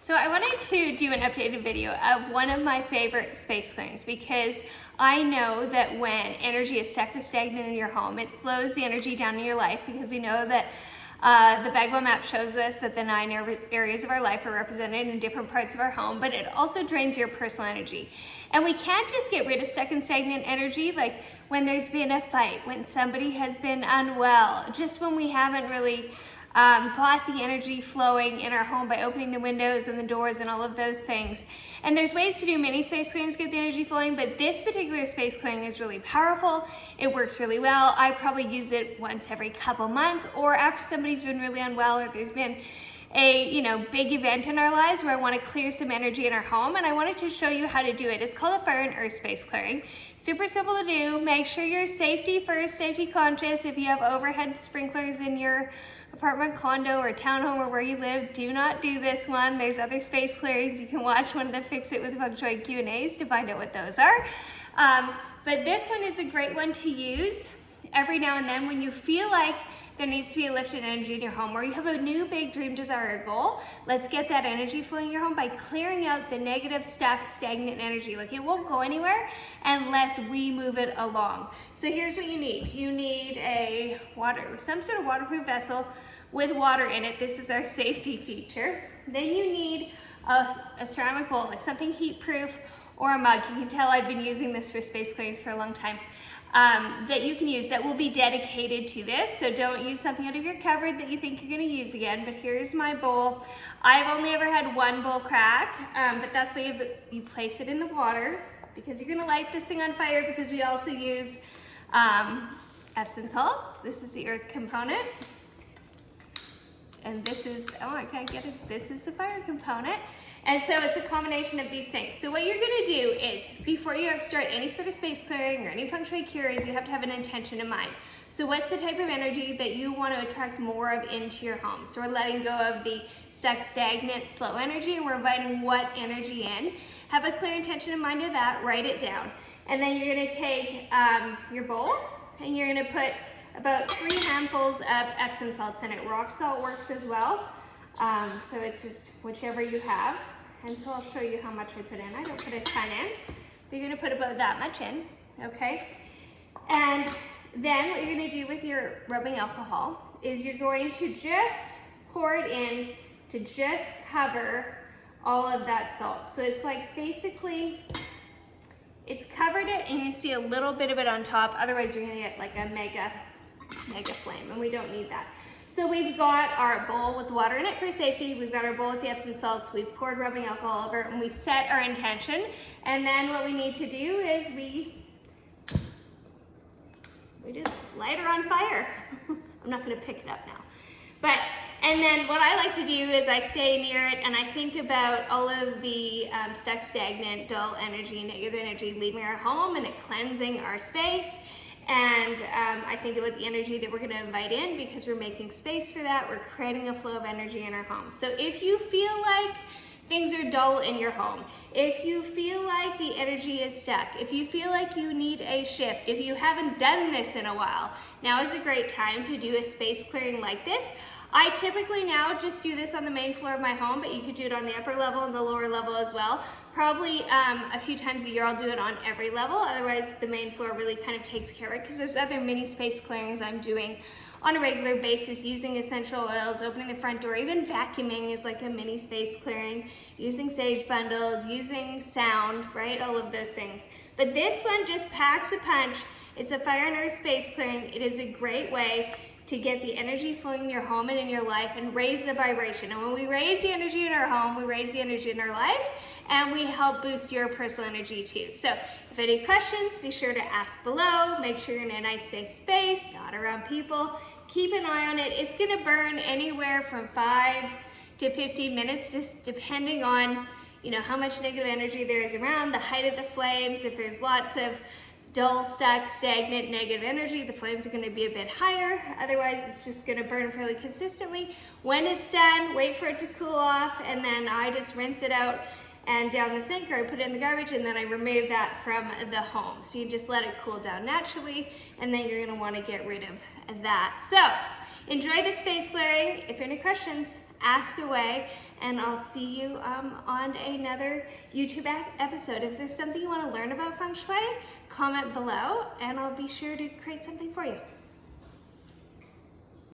So I wanted to do an updated video of one of my favorite space clearings because I know that when energy is stuck or stagnant in your home, it slows the energy down in your life, because we know that the Bagwell map shows us that the 9 areas of our life are represented in different parts of our home, but it also drains your personal energy. And we can't just get rid of stuck and stagnant energy like when there's been a fight, when somebody has been unwell, just when we haven't really got the energy flowing in our home by opening the windows and the doors and all of those things. And there's ways to do many space clearings to get the energy flowing, but this particular space clearing is really powerful. It works really well. I probably use it once every couple months, or after somebody's been really unwell, or there's been a big event in our lives where I want to clear some energy in our home, and I wanted to show you how to do it. It's called a fire and earth space clearing. Super simple to do. Make sure you're safety first, safety conscious. If you have overhead sprinklers in your apartment, condo, or townhome, or where you live, do not do this one. There's other space clearings. You can watch one of the Fix It with Feng Shui Q&As to find out what those are. But this one is a great one to use every now and then when you feel like there needs to be a lifted energy in your home, or you have a new big dream, desire, or goal. Let's get that energy flowing in your home by clearing out the negative, stuck, stagnant energy. Like, it won't go anywhere unless we move it along. So here's what you need. You need some sort of waterproof vessel with water in it. This is our safety feature. Then you need a ceramic bowl, like something heat proof, or a mug. You can tell I've been using this for space clearings for a long time. That you can use that will be dedicated to this. So don't use something out of your cupboard that you think you're going to use again. But here's my bowl. I've only ever had one bowl crack, but that's why you place it in the water, because you're going to light this thing on fire, because we also use Epsom salts. This is the earth component. And this is, oh, I can't get it. This is the fire component. And so it's a combination of these things. So what you're gonna do is, before you start any sort of space clearing or any feng shui cures, you have to have an intention in mind. So what's the type of energy that you want to attract more of into your home? So we're letting go of the stuck, stagnant, slow energy, and we're inviting what energy in. Have a clear intention in mind of that, write it down. And then you're gonna take your bowl, and you're gonna put about 3 handfuls of Epsom salts in it. Rock salt works as well. So it's just whichever you have. And so I'll show you how much I put in. I don't put a ton in, but you're gonna put about that much in, okay? And then what you're gonna do with your rubbing alcohol is you're going to just pour it in to just cover all of that salt. So it's like basically, it's covered it, and you can see a little bit of it on top. Otherwise you're gonna get like a mega flame, and we don't need that. So we've got our bowl with water in it for safety. We've got our bowl with the Epsom salts. We've poured rubbing alcohol over it, and we've set our intention. And then what we need to do is we just light her on fire. I'm not going to pick it up now. And then what I like to do is I stay near it, and I think about all of the stuck, stagnant, dull energy, negative energy leaving our home, and it cleansing our space. And I think about the energy that we're going to invite in, because we're making space for that. We're creating a flow of energy in our home. So if you feel like things are dull in your home, if you feel like the energy is stuck, if you feel like you need a shift, if you haven't done this in a while, now is a great time to do a space clearing like this. I typically now just do this on the main floor of my home, but you could do it on the upper level and the lower level as well. Probably a few times a year I'll do it on every level. Otherwise the main floor really kind of takes care of it, because there's other mini space clearings I'm doing on a regular basis, using essential oils, opening the front door, even vacuuming is like a mini space clearing, using sage bundles, using sound, right? All of those things. But this one just packs a punch. It's a fire and earth space clearing. It is a great way to get the energy flowing in your home and in your life, and raise the vibration. And when we raise the energy in our home, we raise the energy in our life, and we help boost your personal energy too. So if any questions, be sure to ask below. Make sure you're in a nice, safe space, not around people. Keep an eye on it. It's gonna burn anywhere from 5 to 15 minutes, just depending on how much negative energy there is around, the height of the flames. If there's lots of dull, stuck, stagnant, negative energy, the flames are going to be a bit higher. Otherwise, it's just going to burn fairly consistently. When it's done, wait for it to cool off, and then I just rinse it out and down the sink, or I put it in the garbage, and then I remove that from the home. So you just let it cool down naturally, and then you're going to want to get rid of that. So enjoy the space clearing. If you have any questions, ask away, and I'll see you on another YouTube episode. If there's something you want to learn about feng shui, comment below and I'll be sure to create something for you.